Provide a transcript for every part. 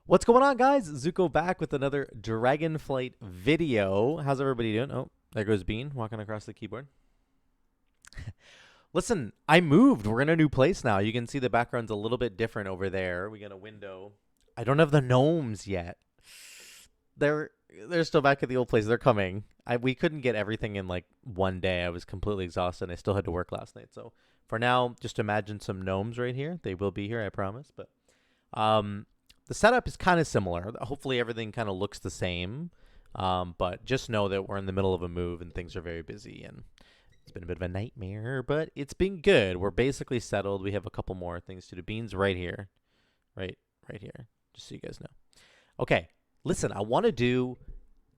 What's going on, guys? Zuko back with another Dragonflight video. How's everybody doing? Oh, there goes Bean walking across the keyboard. Listen, I moved. We're in a new place now. You can see the background's a little bit different over there. We got a window. I don't have the gnomes yet. They're still back at the old place. They're coming. We couldn't get everything in like one day. I was completely exhausted. I still had to work last night. So for now, just imagine some gnomes right here. They will be here, I promise. But the setup is kind of similar. Hopefully everything kind of looks the same. But just know that we're in the middle of a move and things are very busy and it's been a bit of a nightmare, but it's been good. We're basically settled. We have a couple more things to do. Beans right here. Right here. Just so you guys know. Okay. Listen, I want to do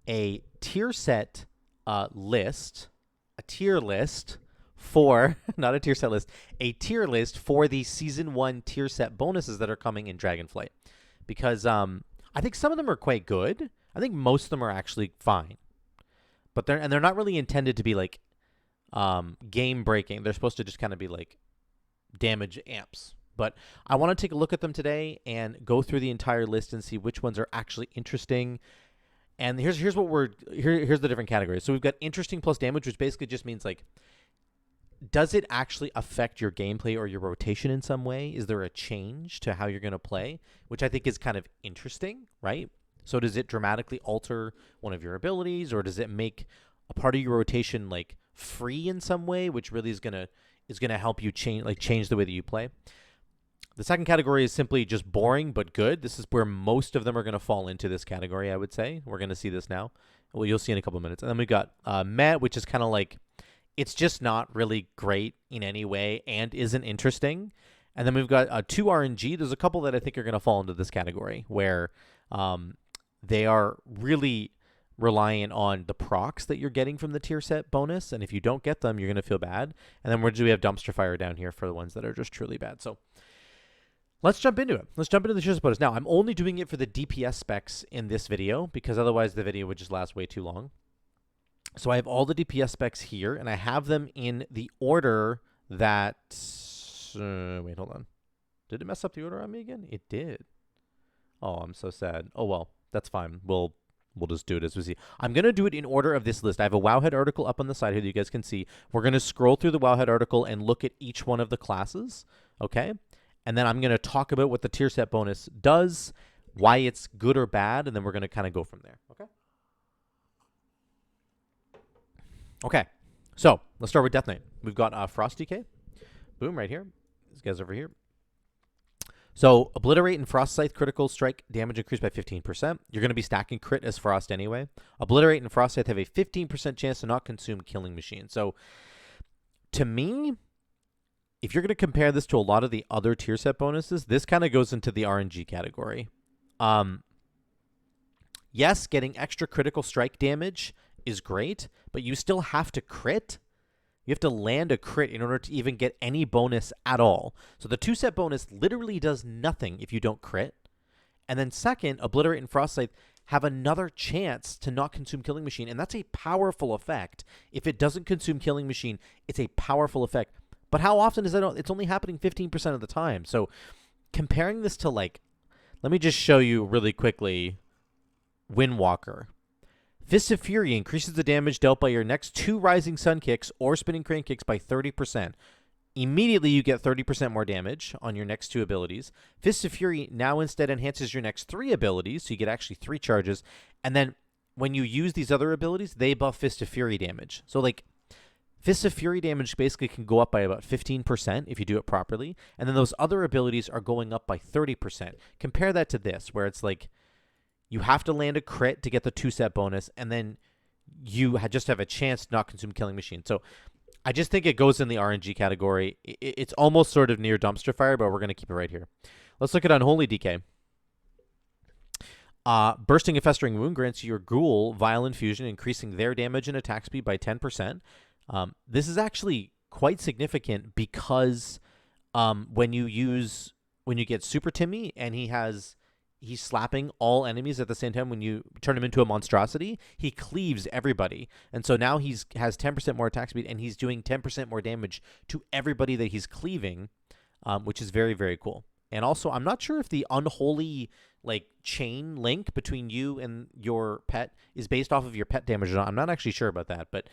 a tier set list. A tier list for, not a tier set list, a tier list for the Season 1 tier set bonuses that are coming in Dragonflight. Because I think some of them are quite good. I think most of them are actually fine. But they're not really intended to be like game breaking. They're supposed to just kind of be like damage amps. But I want to take a look at them today and go through the entire list and see which ones are actually interesting. And here's the different categories. So we've got interesting plus damage, which basically just means like, does it actually affect your gameplay or your rotation in some way? Is there a change to how you're going to play? Which I think is kind of interesting, right? So does it dramatically alter one of your abilities, or does it make a part of your rotation like free in some way, which really is gonna help you change the way that you play? The second category is simply just boring but good. This is where most of them are going to fall into this category, I would say. We're going to see this now. Well, you'll see in a couple of minutes. And then we've got Met, which is kind of like, it's just not really great in any way and isn't interesting. And then we've got 2 RNG. There's a couple that I think are going to fall into this category where they are really reliant on the procs that you're getting from the tier set bonus. And if you don't get them, you're going to feel bad. And then we have Dumpster Fire down here for the ones that are just truly bad. So let's jump into it. Let's jump into the tier set bonus. Now, I'm only doing it for the DPS specs in this video because otherwise the video would just last way too long. So I have all the DPS specs here, and I have them in the order that... wait, hold on. Did it mess up the order on me again? It did. Oh, I'm so sad. Oh, well, that's fine. We'll just do it as we see. I'm going to do it in order of this list. I have a Wowhead article up on the side here that you guys can see. We're going to scroll through the Wowhead article and look at each one of the classes, okay? And then I'm going to talk about what the tier set bonus does, why it's good or bad, and then we're going to kind of go from there, okay? Okay, so let's start with Death Knight. We've got Frost DK. Boom, right here. These guys over here. So Obliterate and Frost Scythe critical strike damage increased by 15%. You're going to be stacking crit as Frost anyway. Obliterate and Frost Scythe have a 15% chance to not consume Killing Machine. So to me, if you're going to compare this to a lot of the other tier set bonuses, this kind of goes into the RNG category. Yes, getting extra critical strike damage is great, but you still have to crit. You have to land a crit in order to even get any bonus at all. So the 2-set bonus literally does nothing if you don't crit. And then second, Obliterate and Frost Scythe have another chance to not consume Killing Machine, and that's a powerful effect. If it doesn't consume Killing Machine, it's a powerful effect. But how often is that? It's only happening 15% of the time. So comparing this to like, let me just show you really quickly Windwalker. Fist of Fury increases the damage dealt by your next 2 Rising Sun kicks or Spinning Crane kicks by 30%. Immediately, you get 30% more damage on your next 2 abilities. Fist of Fury now instead enhances your next 3 abilities, so you get actually 3 charges. And then when you use these other abilities, they buff Fist of Fury damage. So, like, Fist of Fury damage basically can go up by about 15% if you do it properly. And then those other abilities are going up by 30%. Compare that to this, where it's like, you have to land a crit to get the 2-set bonus, and then you just have a chance to not consume Killing Machine. So I just think it goes in the RNG category. It's almost sort of near Dumpster Fire, but we're going to keep it right here. Let's look at Unholy DK. Bursting a Festering Wound grants your Ghoul Vile Infusion, increasing their damage and attack speed by 10%. This is actually quite significant because when you get Super Timmy and he's slapping all enemies at the same time. When you turn him into a monstrosity, he cleaves everybody. And so now he has 10% more attack speed, and he's doing 10% more damage to everybody that he's cleaving, which is very, very cool. And also, I'm not sure if the Unholy like chain link between you and your pet is based off of your pet damage or not. I'm not actually sure about that, but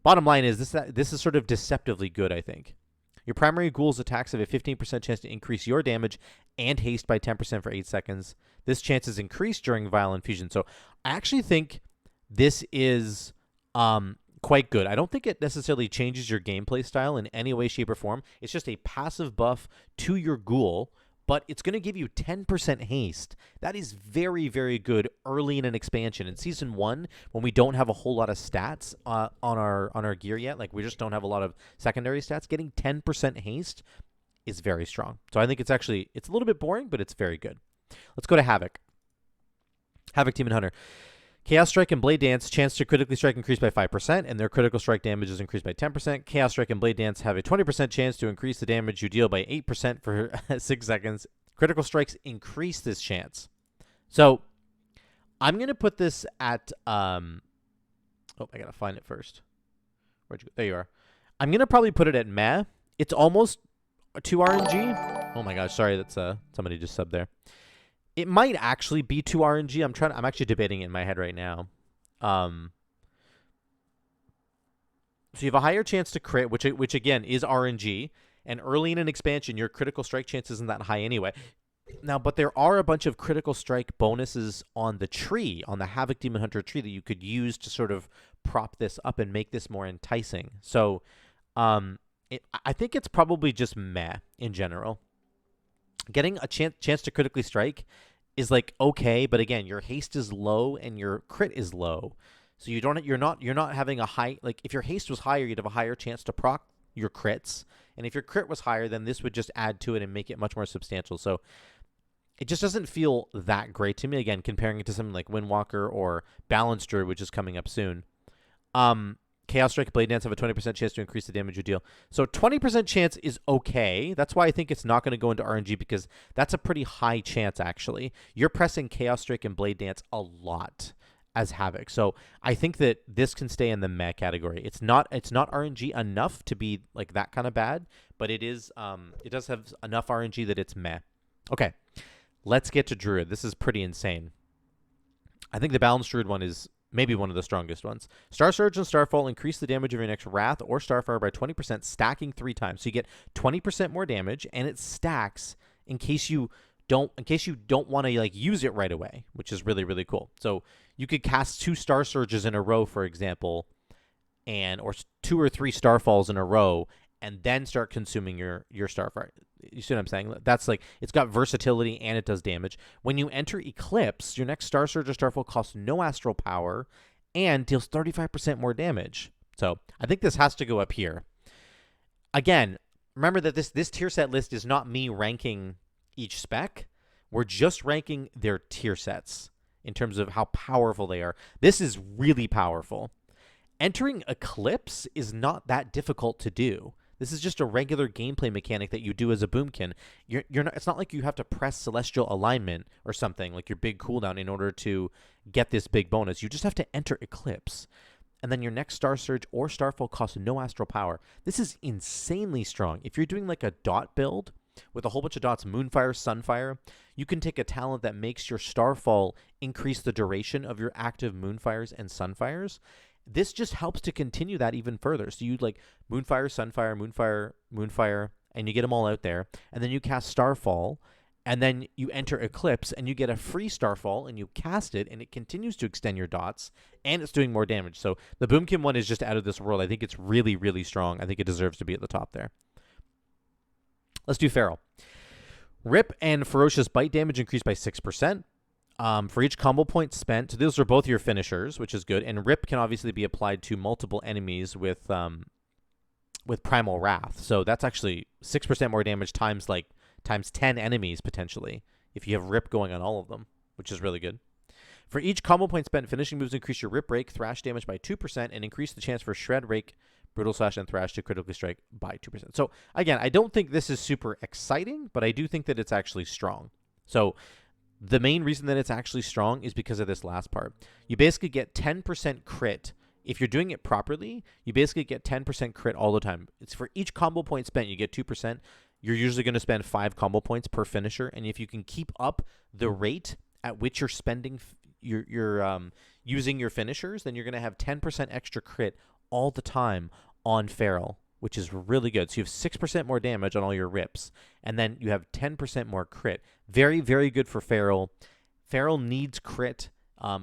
bottom line is this is sort of deceptively good, I think. Your primary ghoul's attacks have a 15% chance to increase your damage and haste by 10% for 8 seconds. This chance is increased during Violent Fusion. So I actually think this is quite good. I don't think it necessarily changes your gameplay style in any way, shape, or form. It's just a passive buff to your ghoul, but it's going to give you 10% haste. That is very, very good early in an expansion. In Season 1, when we don't have a whole lot of stats on our gear yet, like we just don't have a lot of secondary stats, getting 10% haste is very strong. So I think it's a little bit boring, but it's very good. Let's go to Havoc. Havoc Demon Hunter. Chaos Strike and Blade Dance, chance to critically strike increased by 5%, and their critical strike damage is increased by 10%. Chaos Strike and Blade Dance have a 20% chance to increase the damage you deal by 8% for 6 seconds. Critical strikes increase this chance. So I'm going to put this at... I got to find it first. Where'd you go? There you are. I'm going to probably put it at meh. It's almost 2 RNG. Oh my gosh, sorry, that's somebody just subbed there. It might actually be 2 RNG. I'm actually debating it in my head right now. So you have a higher chance to crit, which again is RNG. And early in an expansion, your critical strike chance isn't that high anyway. Now, but there are a bunch of critical strike bonuses on the tree, on the Havoc Demon Hunter tree that you could use to sort of prop this up and make this more enticing. So I think it's probably just meh in general. Getting a chance to critically strike is like okay, but again, your haste is low and your crit is low, so you're not having a high, like if your haste was higher, you'd have a higher chance to proc your crits, and if your crit was higher, then this would just add to it and make it much more substantial. So it just doesn't feel that great to me. Again, comparing it to something like Windwalker or Balanced Druid, which is coming up soon. Chaos Strike, Blade Dance have a 20% chance to increase the damage you deal. So 20% chance is okay. That's why I think it's not going to go into RNG, because that's a pretty high chance, actually. You're pressing Chaos Strike and Blade Dance a lot as Havoc. So I think that this can stay in the meh category. It's not RNG enough to be like that kind of bad, but it is it does have enough RNG that it's meh. Okay, let's get to Druid. This is pretty insane. I think the Balanced Druid one is maybe one of the strongest ones. Star Surge and Starfall increase the damage of your next Wrath or Starfire by 20%, stacking 3 times. So you get 20% more damage, and it stacks in case you don't want to like use it right away, which is really, really cool. So you could cast 2 Star Surges in a row, for example, or 2 or 3 Starfalls in a row, and then start consuming your Starfire. You see what I'm saying? That's like, it's got versatility and it does damage. When you enter Eclipse, your next Star Surge or Starfall costs no astral power and deals 35% more damage. So I think this has to go up here. Again, remember that this tier set list is not me ranking each spec. We're just ranking their tier sets in terms of how powerful they are. This is really powerful. Entering Eclipse is not that difficult to do. This is just a regular gameplay mechanic that you do as a boomkin. You're not. It's not like you have to press Celestial Alignment or something like your big cooldown in order to get this big bonus. You just have to enter Eclipse, and then your next Star Surge or Starfall costs no astral power. This is insanely strong. If you're doing like a dot build with a whole bunch of dots, Moonfire, Sunfire, you can take a talent that makes your Starfall increase the duration of your active Moonfires and Sunfires. This just helps to continue that even further. So you like Moonfire, Sunfire, Moonfire, Moonfire, and you get them all out there. And then you cast Starfall, and then you enter Eclipse, and you get a free Starfall, and you cast it, and it continues to extend your dots, and it's doing more damage. So the Boomkin one is just out of this world. I think it's really, really strong. I think it deserves to be at the top there. Let's do Feral. Rip and Ferocious Bite damage increased by 6%. For each combo point spent, so those are both your finishers, which is good. And Rip can obviously be applied to multiple enemies with Primal Wrath. So that's actually 6% more damage times 10 enemies potentially if you have Rip going on all of them, which is really good. For each combo point spent, finishing moves increase your Rip, Rake, Thrash damage by 2% and increase the chance for Shred, Rake, Brutal Slash, and Thrash to critically strike by 2%. So again, I don't think this is super exciting, but I do think that it's actually strong. So the main reason that it's actually strong is because of this last part. You basically get 10% crit. If you're doing it properly, you basically get 10% crit all the time. It's for each combo point spent, you get 2%. You're usually going to spend 5 combo points per finisher, and if you can keep up the rate at which you're spending you're using your finishers, then you're going to have 10% extra crit all the time on Feral, which is really good. So you have 6% more damage on all your rips, and then you have 10% more crit. Very, very good for Feral. Feral needs crit.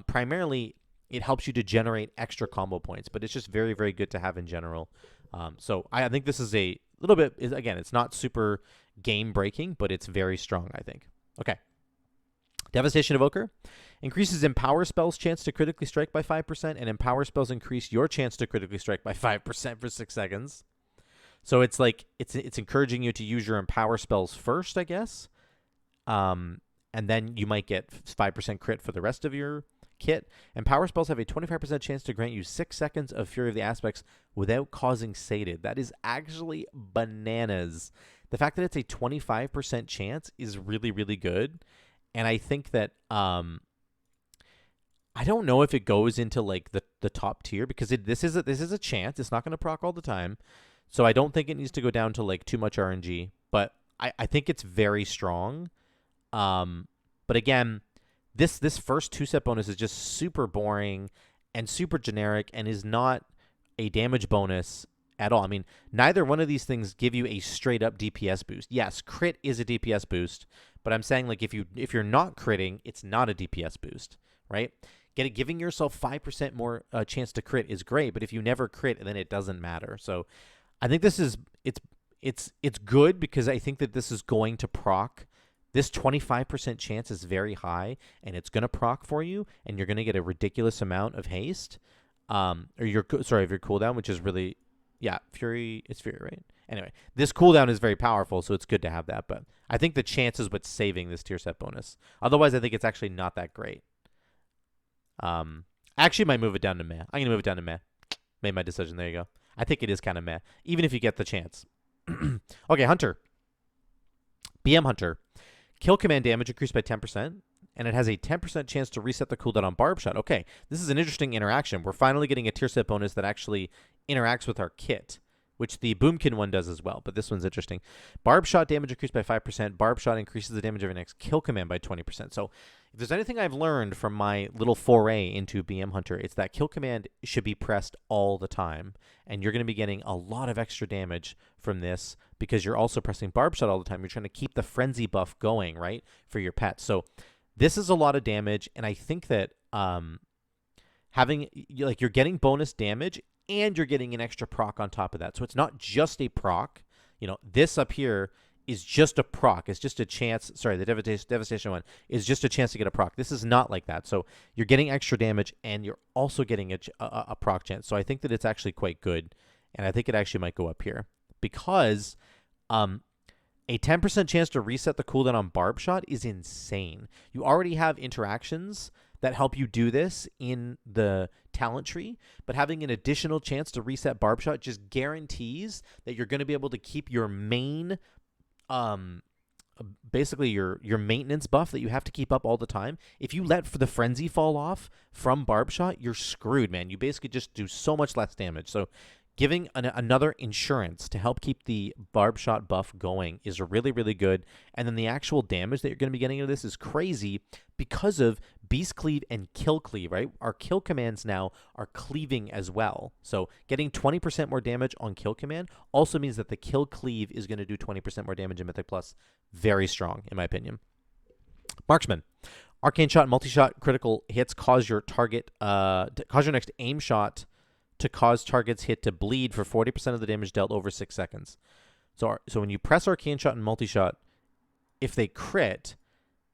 Primarily, it helps you to generate extra combo points, but it's just very, very good to have in general. So I think this is a little bit, again, it's not super game-breaking, but it's very strong, I think. Okay. Devastation Evoker increases Empower Spells' chance to critically strike by 5%, and Empower Spells increase your chance to critically strike by 5% for 6 seconds. So it's like, it's encouraging you to use your Empower Spells first, I guess. And then you might get 5% crit for the rest of your kit. And Power Spells have a 25% chance to grant you 6 seconds of Fury of the Aspects without causing Sated. That is actually bananas. The fact that it's a 25% chance is really, really good. And I think that I don't know if it goes into like the top tier, because this is a chance. It's not going to proc all the time. So I don't think it needs to go down to like too much RNG. But I think it's very strong. But again, this first 2-set bonus is just super boring and super generic and is not a damage bonus at all. I mean, neither one of these things give you a straight up DPS boost. Yes, crit is a DPS boost, but I'm saying like if you're not critting, it's not a DPS boost, right? Giving yourself 5% more chance to crit is great, but if you never crit, then it doesn't matter. So I think this is it's good because I think that this is going to proc. This 25% chance is very high, and it's going to proc for you, and you're going to get a ridiculous amount of haste. Or your cooldown, which is really, yeah, Fury. It's Fury, right? Anyway, this cooldown is very powerful, so it's good to have that. But I think the chance is what's saving this tier set bonus. Otherwise, I think it's actually not that great. I actually might move it down to meh. I'm gonna move it down to meh. Made my decision. There you go. I think it is kind of meh, even if you get the chance. Okay, Hunter. BM Hunter. Kill command damage increased by 10%, and it has a 10% chance to reset the cooldown on Barb Shot. Okay, this is an interesting interaction. We're finally getting a tier set bonus that actually interacts with our kit, which the Boomkin one does as well, but this one's interesting. Barb Shot damage increased by 5%. Barb Shot increases the damage of your next kill command by 20%. So if there's anything I've learned from my little foray into BM Hunter, it's that kill command should be pressed all the time, and you're going to be getting a lot of extra damage from this because you're also pressing Barb Shot all the time. You're trying to keep the frenzy buff going, right, for your pet. So this is a lot of damage, and I think that you're getting bonus damage and you're getting an extra proc on top of that. So it's not just a proc. This up here is just a proc. It's just a chance. Sorry, the devastation one is just a chance to get a proc. This is not like that. So you're getting extra damage and you're also getting a proc chance. So I think that it's actually quite good, and I think it actually might go up here because a 10% chance to reset the cooldown on Barb Shot is insane. You already have interactions that help you do this in the talent tree, but having an additional chance to reset Barb Shot just guarantees that you're going to be able to keep your main, basically your maintenance buff that you have to keep up all the time. If you let the frenzy fall off from Barb Shot, you're screwed, man. You basically just do so much less damage. So giving another insurance to help keep the Barb Shot buff going is really, really good. And then the actual damage that you're going to be getting out of this is crazy because of Beast Cleave and Kill Cleave, right? Our kill commands now are cleaving as well. So getting 20% more damage on kill command also means that the Kill Cleave is going to do 20% more damage in Mythic Plus. Very strong, in my opinion. Marksman. Arcane Shot and Multi-Shot critical hits cause your next aim shot to cause target's hit to bleed for 40% of the damage dealt over 6 seconds. So when you press Arcane Shot and Multi-Shot, if they crit,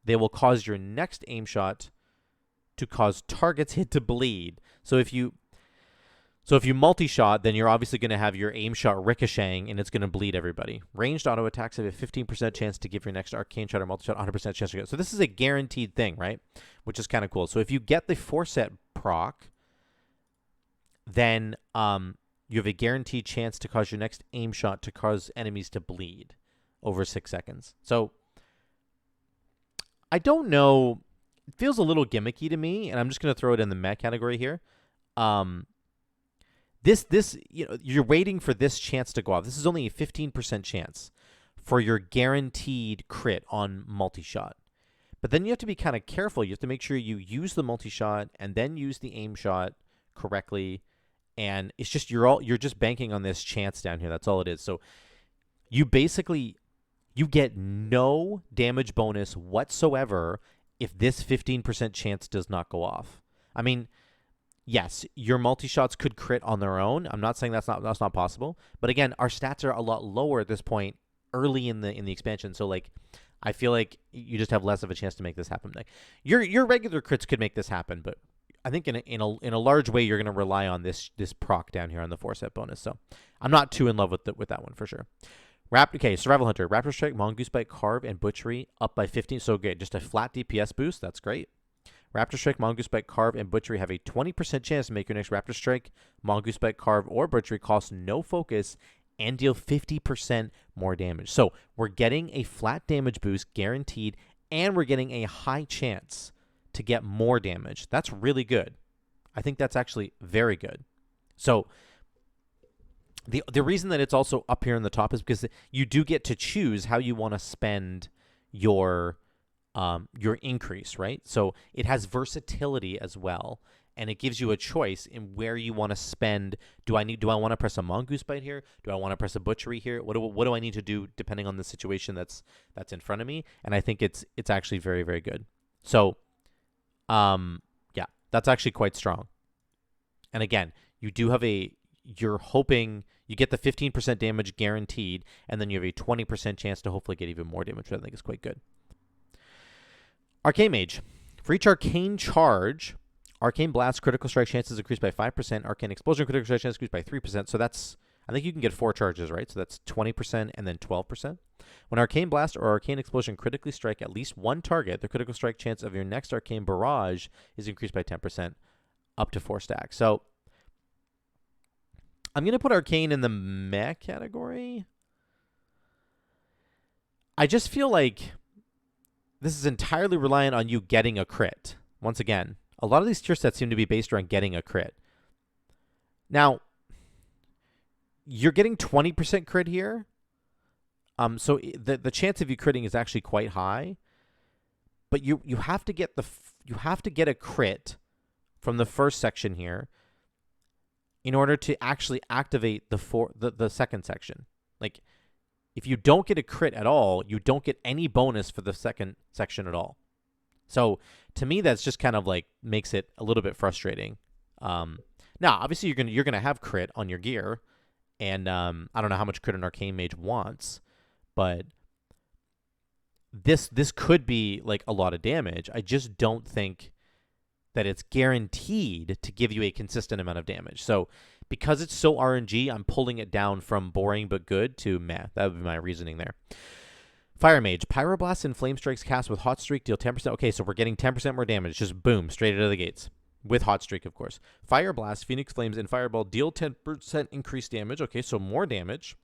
they will cause your next aim shot to cause target's hit to bleed. So if you multi-shot, then you're obviously going to have your aim shot ricocheting, and it's going to bleed everybody. Ranged auto attacks have a 15% chance to give your next Arcane Shot or Multi-Shot 100% chance to get. So this is a guaranteed thing, right? Which is kind of cool. So if you get the 4-set proc, then you have a guaranteed chance to cause your next aim shot to cause enemies to bleed over 6 seconds. So I don't know. It feels a little gimmicky to me, and I'm just going to throw it in the meh category here. You're waiting for this chance to go off. This is only a 15% chance for your guaranteed crit on multi-shot. But then you have to be kind of careful. You have to make sure you use the multi-shot and then use the aim shot correctly. And it's just you're just banking on this chance down here. That's all it is. So you basically you get no damage bonus whatsoever if this 15% chance does not go off. I mean, yes, your multi-shots could crit on their own. I'm not saying that's not possible. But again, our stats are a lot lower at this point early in the expansion. So like I feel like you just have less of a chance to make this happen. Like your regular crits could make this happen, but I think in a large way you're going to rely on this proc down here on the 4-set bonus. So I'm not too in love with that one for sure. Okay, Survival Hunter, Raptor Strike, Mongoose Bite, Carve, and Butchery up by 15. So good, just a flat DPS boost. That's great. Raptor Strike, Mongoose Bite, Carve, and Butchery have a 20% chance to make your next Raptor Strike, Mongoose Bite, Carve, or Butchery cost no focus and deal 50% more damage. So we're getting a flat damage boost guaranteed, and we're getting a high chance to get more damage. That's really good. I think that's actually very good. So the reason that it's also up here in the top is because you do get to choose how you want to spend your increase, right? So it has versatility as well, and it gives you a choice in where you want to spend. Do I want to press a Mongoose Bite here? Do I want to press a Butchery here? What do I need to do depending on the situation that's in front of me? And I think it's actually very, very good. So yeah, that's actually quite strong. And again, you're hoping you get the 15% damage guaranteed, and then you have a 20% chance to hopefully get even more damage, which I think is quite good. Arcane Mage. For each Arcane charge, Arcane Blast critical strike chances increased by 5%, Arcane Explosion critical strike chances increased by 3%, so that's, I think you can get 4 charges, right? So that's 20% and then 12%. When Arcane Blast or Arcane Explosion critically strike at least one target, the critical strike chance of your next Arcane Barrage is increased by 10%, up to 4 stacks. So I'm going to put Arcane in the meh category. I just feel like this is entirely reliant on you getting a crit. Once again, a lot of these tier sets seem to be based around getting a crit. Now, you're getting 20% crit here. So the chance of you critting is actually quite high. But you have to get a crit from the first section here in order to actually activate the second section. Like, if you don't get a crit at all, you don't get any bonus for the second section at all. So to me, that's just kind of like makes it a little bit frustrating. Now, obviously, you're gonna have crit on your gear, and I don't know how much crit an Arcane Mage wants, but this could be like a lot of damage. I just don't think that it's guaranteed to give you a consistent amount of damage. So because it's so RNG, I'm pulling it down from boring but good to meh. That would be my reasoning there. Fire Mage. Pyroblast and Flame Strikes cast with Hot Streak deal 10%. Okay, so we're getting 10% more damage. Just boom, straight out of the gates. With Hot Streak, of course. Fire Blast, Phoenix Flames, and Fireball deal 10% increased damage. Okay, so more damage.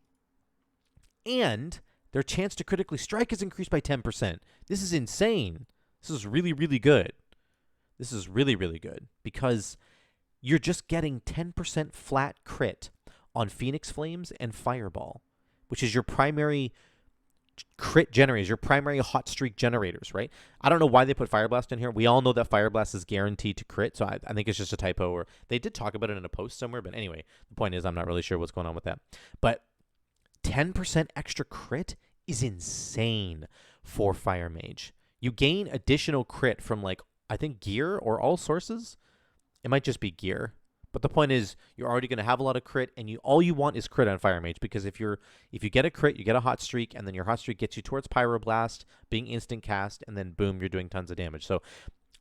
And their chance to critically strike is increased by 10%. This is insane. This is really, really good. This is really, really good because you're just getting 10% flat crit on Phoenix Flames and Fireball, which is your primary crit generators, your primary hot streak generators, right? I don't know why they put Fire Blast in here. We all know that Fire Blast is guaranteed to crit, so I think it's just a typo, or they did talk about it in a post somewhere, but anyway, the point is I'm not really sure what's going on with that. But 10% extra crit is insane for Fire Mage. You gain additional crit from, like, I think gear or all sources. It might just be gear. But the point is, you're already going to have a lot of crit, and all you want is crit on Fire Mage, because if you get a crit, you get a hot streak, and then your hot streak gets you towards Pyroblast, being instant cast, and then boom, you're doing tons of damage. So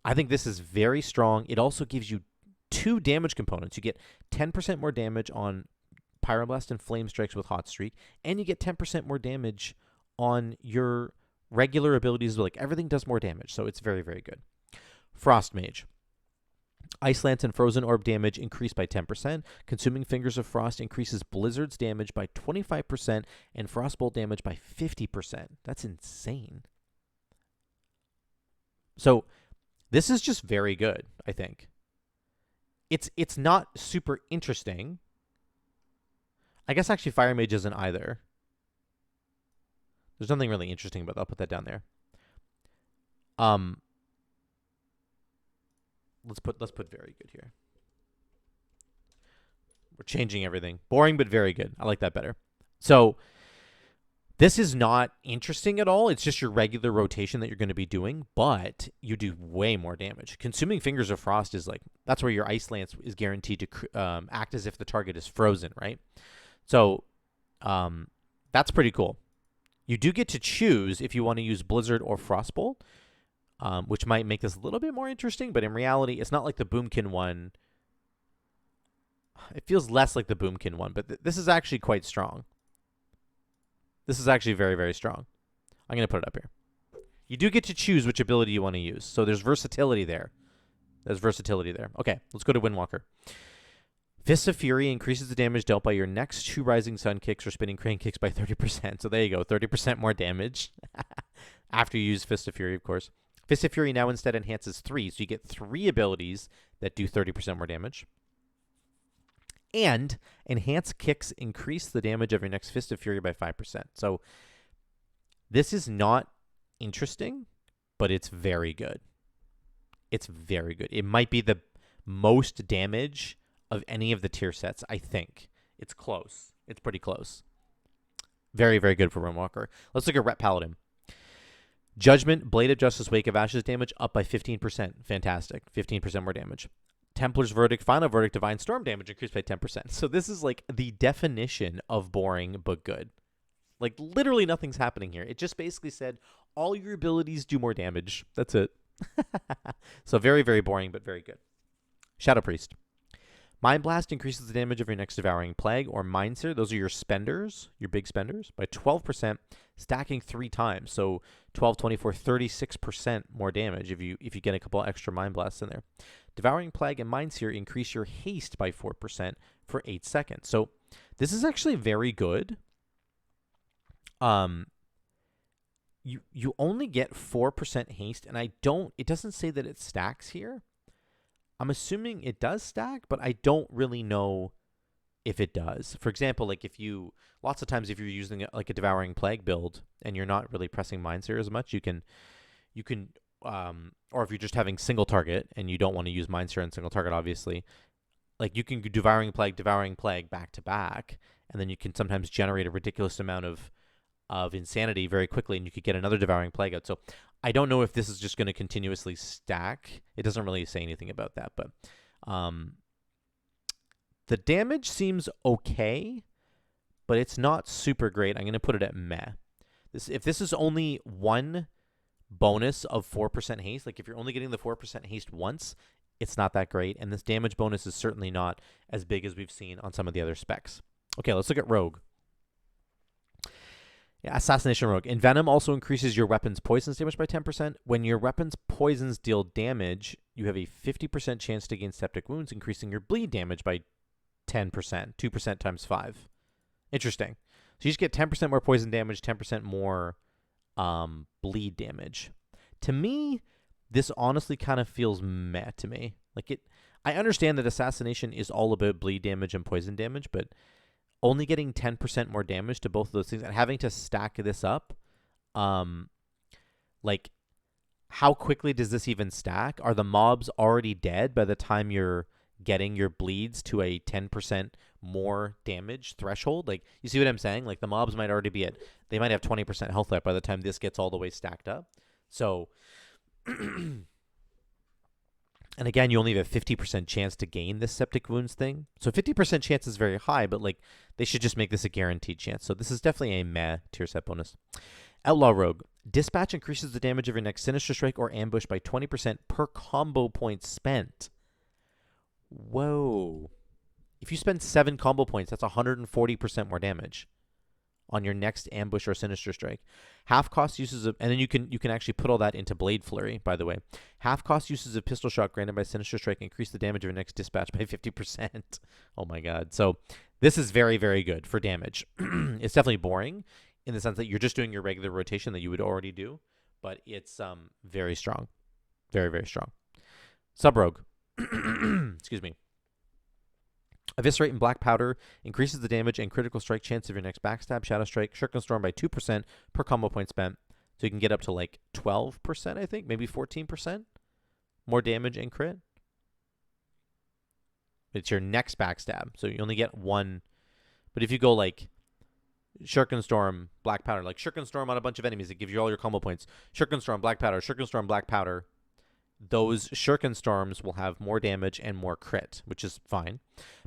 I think this is very strong. It also gives you 2 damage components. You get 10% more damage on Pyroblast and Flame Strikes with hot streak, and you get 10% more damage on your regular abilities. Like, everything does more damage, so it's very, very good. Frost Mage. Ice Lance and Frozen Orb damage increased by 10%. Consuming Fingers of Frost increases Blizzard's damage by 25% and Frostbolt damage by 50%. That's insane. So this is just very good, I think. It's not super interesting. I guess actually Fire Mage isn't either. There's nothing really interesting about that. I'll put that down there. Um, let's put very good here. We're changing everything. Boring, but very good. I like that better. So this is not interesting at all. It's just your regular rotation that you're going to be doing, but you do way more damage. Consuming Fingers of Frost is like, that's where your Ice Lance is guaranteed to act as if the target is frozen, right? So that's pretty cool. You do get to choose if you want to use Blizzard or Frostbolt, which might make this a little bit more interesting, but in reality, it's not like the Boomkin one. It feels less like the Boomkin one, but this is actually quite strong. This is actually very, very strong. I'm going to put it up here. You do get to choose which ability you want to use. So there's versatility there. Okay, let's go to Windwalker. Fists of Fury increases the damage dealt by your next 2 Rising Sun kicks or Spinning Crane kicks by 30%. So there you go, 30% more damage. After you use Fist of Fury, of course. Fist of Fury now instead enhances 3. So you get 3 abilities that do 30% more damage. And enhanced kicks increase the damage of your next Fist of Fury by 5%. So this is not interesting, but it's very good. It's very good. It might be the most damage of any of the tier sets, I think. It's close. It's pretty close. Very, very good for Windwalker. Let's look at Ret Paladin. Judgment, Blade of Justice, Wake of Ashes damage up by 15%. Fantastic. 15% more damage. Templar's Verdict, Final Verdict, Divine Storm damage increased by 10%. So this is like the definition of boring but good. Like literally nothing's happening here. It just basically said all your abilities do more damage. That's it. So very, very boring but very good. Shadow Priest. Mind Blast increases the damage of your next Devouring Plague or Mind Sear. Those are your spenders, your big spenders, by 12%, stacking 3 times. So 12, 24, 36% more damage if you get a couple extra Mind Blasts in there. Devouring Plague and Mind Sear increase your haste by 4% for 8 seconds. So this is actually very good. You only get 4% haste, and it doesn't say that it stacks here. I'm assuming it does stack, but I don't really know if it does. For example, like lots of times if you're using like a Devouring Plague build and you're not really pressing Mind Sear as much, you can or if you're just having single target and you don't want to use Mind Sear on single target, obviously, like you can Devouring Plague back to back, and then you can sometimes generate a ridiculous amount of insanity very quickly, and you could get another Devouring Plague out. So I don't know if this is just going to continuously stack. It doesn't really say anything about that, but the damage seems okay, but it's not super great. I'm going to put it at meh. If this is only one bonus of 4% haste, like if you're only getting the 4% haste once, it's not that great, and this damage bonus is certainly not as big as we've seen on some of the other specs. Okay, let's look at Rogue. Yeah, Assassination Rogue. Envenom also increases your weapon's poisons damage by 10%. When your weapon's poisons deal damage, you have a 50% chance to gain septic wounds, increasing your bleed damage by 10%. 2% times 5. Interesting. So you just get 10% more poison damage, 10% more bleed damage. To me, this honestly kind of feels meh to me. Like I understand that Assassination is all about bleed damage and poison damage, but only getting 10% more damage to both of those things and having to stack this up, like, how quickly does this even stack? Are the mobs already dead by the time you're getting your bleeds to a 10% more damage threshold? Like, you see what I'm saying? Like, the mobs might already be they might have 20% health left by the time this gets all the way stacked up. So, and again, you only have a 50% chance to gain this septic wounds thing. So 50% chance is very high, but like they should just make this a guaranteed chance. So this is definitely a meh tier set bonus. Outlaw Rogue. Dispatch increases the damage of your next Sinister Strike or Ambush by 20% per combo point spent. Whoa. If you spend 7 combo points, that's 140% more damage on your next Ambush or Sinister Strike. Half cost uses of, and then you can actually put all that into Blade Flurry, by the way. Half cost uses of Pistol Shot granted by Sinister Strike increase the damage of your next Dispatch by 50%. Oh my god. So this is very, very good for damage. It's definitely boring in the sense that you're just doing your regular rotation that you would already do, but it's very strong. Very, very strong. Sub-Rogue. Excuse me. Eviscerate and Black Powder increases the damage and critical strike chance of your next Backstab, Shadow Strike, Shuriken Storm by 2% per combo point spent. So you can get up to like 12%, I think, maybe 14% more damage and crit. It's your next backstab. So you only get one. But if you go like Shuriken Storm, Black Powder, like Shuriken Storm on a bunch of enemies, it gives you all your combo points. Shuriken Storm, Black Powder, Shuriken Storm, Black Powder. Those Shuriken Storms will have more damage and more crit, which is fine.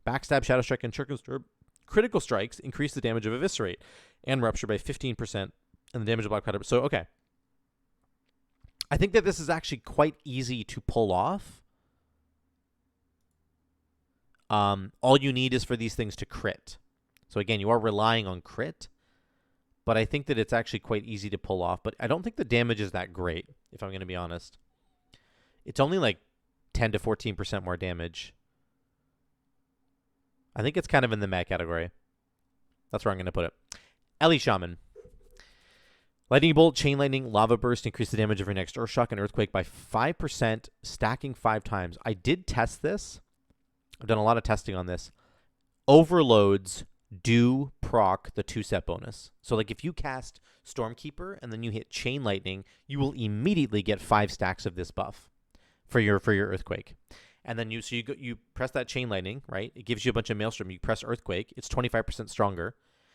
Backstab, Shadow Strike, and Shuriken Storm critical strikes increase the damage of Eviscerate and Rupture by 15%, and the damage of Black Powder. So, okay. I think that this is actually quite easy to pull off. All you need is for these things to crit. So again, you are relying on crit, but I think that it's actually quite easy to pull off. But I don't think the damage is that great, if I'm going to be honest. It's only like 10 to 14% more damage. I think it's kind of in the meh category. That's where I'm going to put it. Ellie Shaman. Lightning Bolt, Chain Lightning, Lava Burst increase the damage of your next Earthshock and Earthquake by 5%, stacking 5 times. I did test this. I've done a lot of testing on this. Overloads do proc the 2-set bonus. So like if you cast Stormkeeper and then you hit Chain Lightning, you will immediately get 5 stacks of this buff for your Earthquake. And then you press that Chain Lightning, right? It gives you a bunch of Maelstrom. You press Earthquake, it's 25% stronger.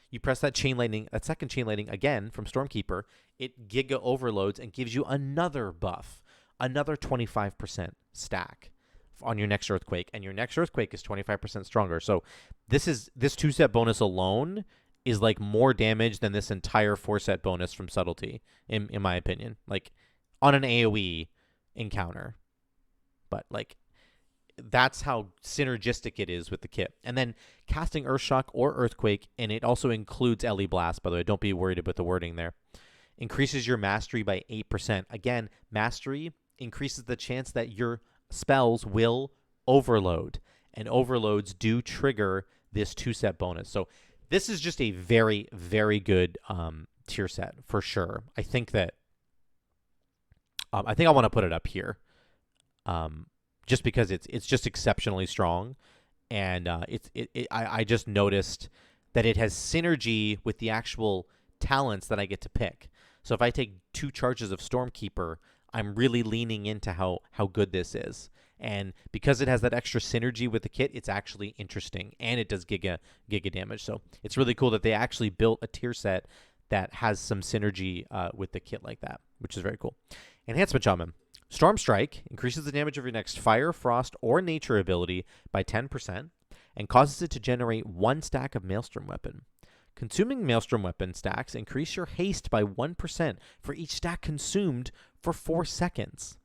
You press that Chain Lightning, that second Chain Lightning again from Stormkeeper, it Giga Overloads and gives you another buff, another 25% stack on your next Earthquake, and your next Earthquake is 25% stronger. So this 2-set bonus alone is like more damage than this entire 4-set bonus from Subtlety, in my opinion. Like on an AoE encounter. But like that's how synergistic it is with the kit. And then casting Earthshock or Earthquake, and it also includes Ellie Blast, by the way. Don't be worried about the wording there. Increases your mastery by 8%. Again, mastery increases the chance that your spells will overload, and overloads do trigger this 2-set bonus. So this is just a very, very good tier set for sure. I think that I want to put it up here, just because it's just exceptionally strong, and I just noticed that it has synergy with the actual talents that I get to pick. So if I take 2 charges of Stormkeeper, I'm really leaning into how good this is. And because it has that extra synergy with the kit, it's actually interesting. And it does giga damage. So it's really cool that they actually built a tier set that has some synergy with the kit like that, which is very cool. Enhancement Shaman. Storm Strike increases the damage of your next Fire, Frost, or Nature ability by 10% and causes it to generate 1 stack of Maelstrom Weapon. Consuming Maelstrom Weapon stacks increase your haste by 1% for each stack consumed for 4 seconds.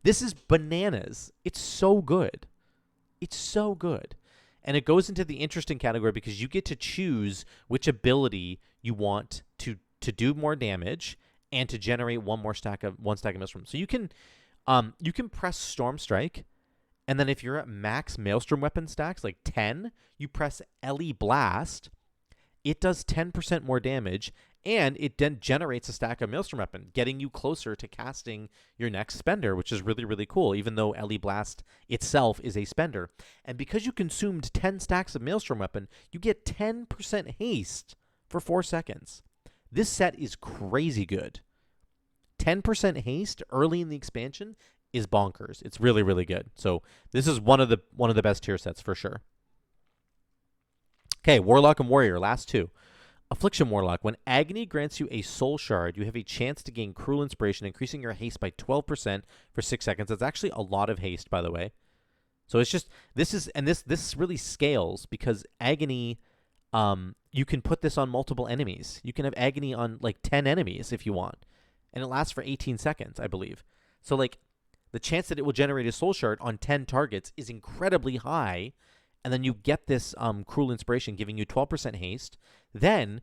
This is bananas. It's so good. It's so good. And it goes into the interesting category because you get to choose which ability you want to do more damage and to generate one stack of Maelstrom. So you can press Storm Strike, and then if you're at max Maelstrom Weapon stacks, like 10, you press Ellie Blast. It does 10% more damage, and it then generates a stack of Maelstrom Weapon, getting you closer to casting your next spender, which is really, really cool, even though Ellie Blast itself is a spender. And because you consumed 10 stacks of Maelstrom Weapon, you get 10% haste for 4 seconds. This set is crazy good. 10% haste early in the expansion is bonkers. It's really, really good. So this is one of the best tier sets for sure. Okay, Warlock and Warrior, last 2. Affliction Warlock. When Agony grants you a Soul Shard, you have a chance to gain Cruel Inspiration, increasing your haste by 12% for 6 seconds. That's actually a lot of haste, by the way. So it's just, this really scales because Agony, you can put this on multiple enemies. You can have Agony on like 10 enemies if you want. And it lasts for 18 seconds, I believe. So like the chance that it will generate a Soul Shard on 10 targets is incredibly high. And then you get this Cruel Inspiration giving you 12% haste. Then,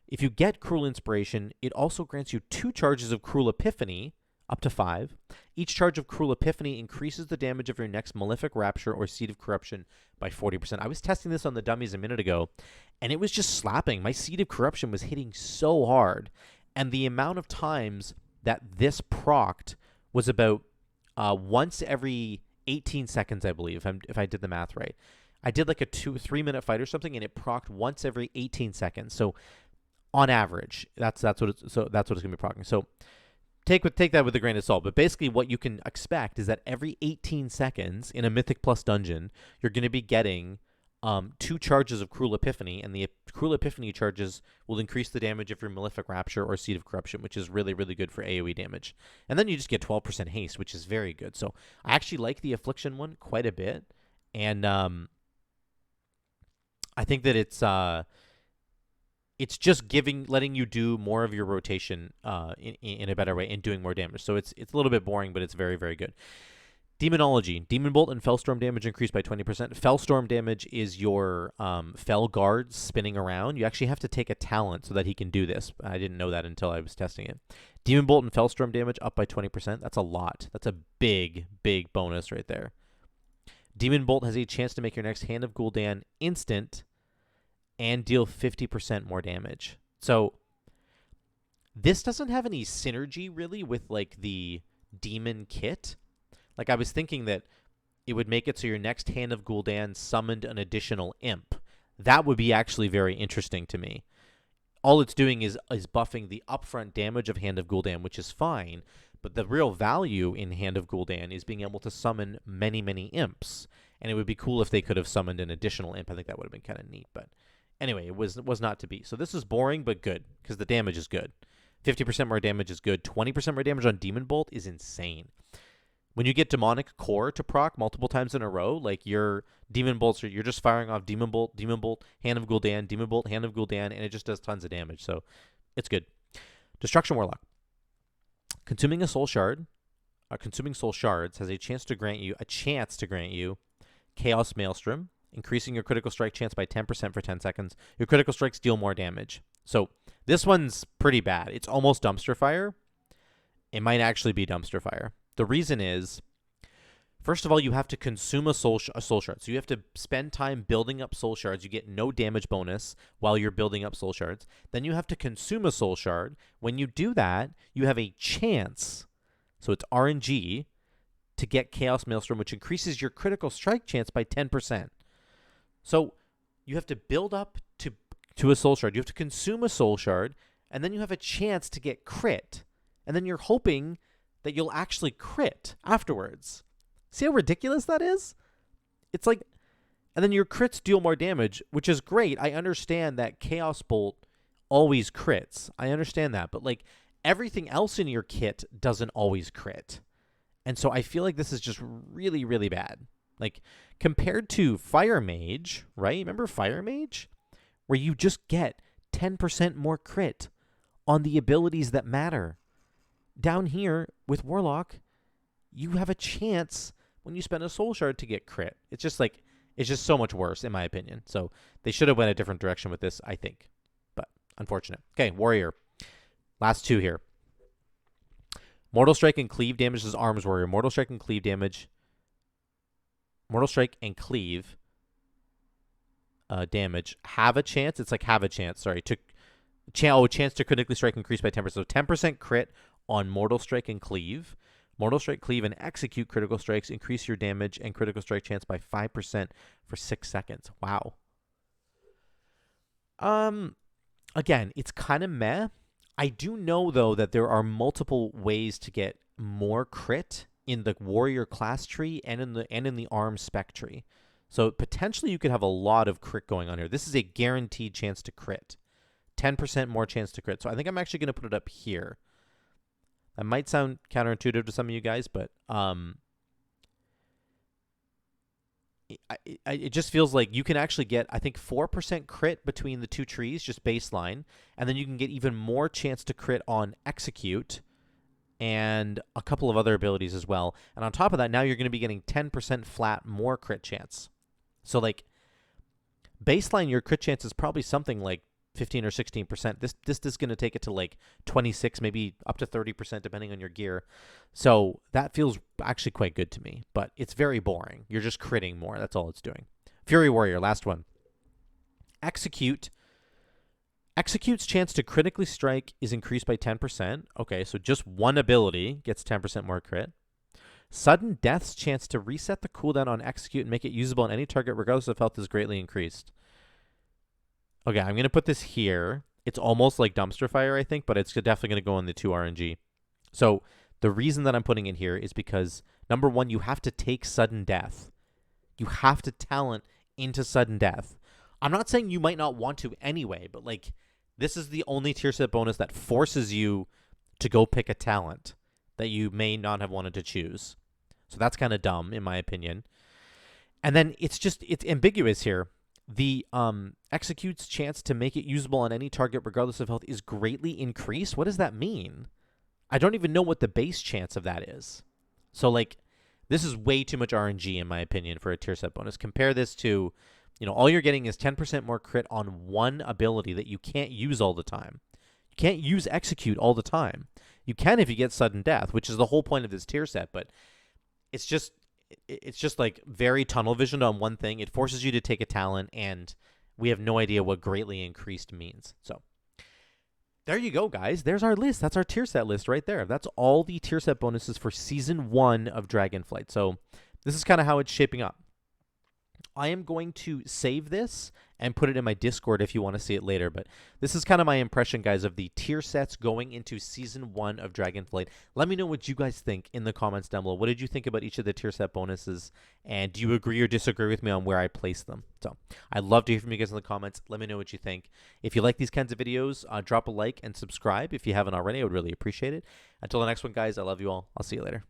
if you get Cruel Inspiration, it also grants you 2 charges of Cruel Epiphany, up to 5. Each charge of Cruel Epiphany increases the damage of your next Malefic Rapture or Seed of Corruption by 40%. I was testing this on the dummies a minute ago, and it was just slapping. My Seed of Corruption was hitting so hard. And the amount of times that this procced was about once every 18 seconds, I believe, if I did the math right. I did like a 2-3 minute fight or something, and it procced once every 18 seconds. So on average. That's what it's going to be proccing. So take that with a grain of salt. But basically, what you can expect is that every 18 seconds in a Mythic Plus dungeon, you're going to be getting 2 charges of Cruel Epiphany, and the Cruel Epiphany charges will increase the damage of your Malefic Rapture or Seed of Corruption, which is really, really good for AoE damage. And then you just get 12% haste, which is very good. So I actually like the Affliction one quite a bit, and I think that it's just letting you do more of your rotation in a better way and doing more damage. So it's a little bit boring, but it's very, very good. Demonology. Demon Bolt and Fellstorm damage increased by 20%. Fellstorm damage is your Fell guards spinning around. You actually have to take a talent so that he can do this. I didn't know that until I was testing it. Demon Bolt and Fellstorm damage up by 20%. That's a lot. That's a big, big bonus right there. Demon Bolt has a chance to make your next Hand of Gul'dan instant and deal 50% more damage. So this doesn't have any synergy really with like the demon kit. Like I was thinking that it would make it so your next Hand of Gul'dan summoned an additional imp. That would be actually very interesting to me. All it's doing is buffing the upfront damage of Hand of Gul'dan, which is fine, but the real value in Hand of Gul'dan is being able to summon many, many imps. And it would be cool if they could have summoned an additional imp. I think that would have been kind of neat, but anyway, it was not to be. So this is boring, but good, because the damage is good. 50% more damage is good. 20% more damage on Demon Bolt is insane. When you get Demonic Core to proc multiple times in a row, like your Demon Bolts, you're just firing off Demon Bolt, Hand of Gul'dan, Demon Bolt, Hand of Gul'dan, and it just does tons of damage. So it's good. Destruction Warlock. Consuming Soul Shards has a chance to grant you Chaos Maelstrom, increasing your critical strike chance by 10% for 10 seconds. Your critical strikes deal more damage. So this one's pretty bad. It's almost Dumpster Fire. It might actually be Dumpster Fire. The reason is, first of all, you have to consume a soul shard. So you have to spend time building up soul shards. You get no damage bonus while you're building up soul shards. Then you have to consume a soul shard. When you do that, you have a chance, so it's RNG, to get Chaos Maelstrom, which increases your critical strike chance by 10%. So you have to build up to a soul shard. You have to consume a soul shard, and then you have a chance to get crit. And then you're hoping that you'll actually crit afterwards. See how ridiculous that is? It's like, and then your crits deal more damage, which is great. I understand that Chaos Bolt always crits. I understand that. But like everything else in your kit doesn't always crit. And so I feel like this is just really, really bad. Like compared to Fire Mage, right? Remember Fire Mage? Where you just get 10% more crit on the abilities that matter. Down here with Warlock, you have a chance when you spend a soul shard to get crit. It's just so much worse in my opinion. So they should have went a different direction with this, I think. But unfortunate. Okay, Warrior. Last two here. Mortal Strike and Cleave damages Arms Warrior. Mortal Strike and Cleave damage. Mortal Strike and Cleave damage have a chance. It's like have a chance. Sorry. Chance to critically strike increased by 10%. So 10% crit on Mortal Strike and Cleave. Mortal Strike, Cleave, and Execute critical strikes increase your damage and critical strike chance by 5% for 6 seconds. Wow. Again, it's kind of meh. I do know, though, that there are multiple ways to get more crit in the Warrior class tree and in the Arms spec tree. So potentially you could have a lot of crit going on here. This is a guaranteed chance to crit. 10% more chance to crit. So I think I'm actually going to put it up here. That might sound counterintuitive to some of you guys, but it just feels like you can actually get, I think, 4% crit between the two trees, just baseline, and then you can get even more chance to crit on Execute and a couple of other abilities as well. And on top of that, now you're going to be getting 10% flat more crit chance. So, like, baseline, your crit chance is probably something like 15 or 16%. This is going to take it to like 26, maybe up to 30%, depending on your gear. So that feels actually quite good to me, but it's very boring. You're just critting more. That's all it's doing. Fury Warrior, last one. Execute's chance to critically strike is increased by 10%. Okay, so just one ability gets 10% more crit. Sudden Death's chance to reset the cooldown on Execute and make it usable on any target regardless of health is greatly increased. Okay, I'm going to put this here. It's almost like dumpster fire, I think, but it's definitely going to go in the 2 RNG. So the reason that I'm putting it here is because, number one, you have to take sudden death. You have to talent into sudden death. I'm not saying you might not want to anyway, but like this is the only tier set bonus that forces you to go pick a talent that you may not have wanted to choose. So that's kind of dumb, in my opinion. And then it's ambiguous here. The execute's chance to make it usable on any target regardless of health is greatly increased. What does that mean? I don't even know what the base chance of that is. So like this is way too much RNG in my opinion for a tier set bonus. Compare this to, all you're getting is 10% more crit on one ability that you can't use all the time. You can't use execute all the time. You can if you get sudden death, which is the whole point of this tier set, but it's just like very tunnel visioned on one thing. It forces you to take a talent, and we have no idea what greatly increased means. So there you go, guys. There's our list. That's our tier set list right there. That's all the tier set bonuses for Season 1 of Dragonflight. So this is kind of how it's shaping up. I am going to save this and put it in my Discord if you want to see it later. But this is kind of my impression, guys, of the tier sets going into Season 1 of Dragonflight. Let me know what you guys think in the comments down below. What did you think about each of the tier set bonuses? And do you agree or disagree with me on where I place them? So I'd love to hear from you guys in the comments. Let me know what you think. If you like these kinds of videos, drop a like and subscribe if you haven't already. I would really appreciate it. Until the next one, guys, I love you all. I'll see you later.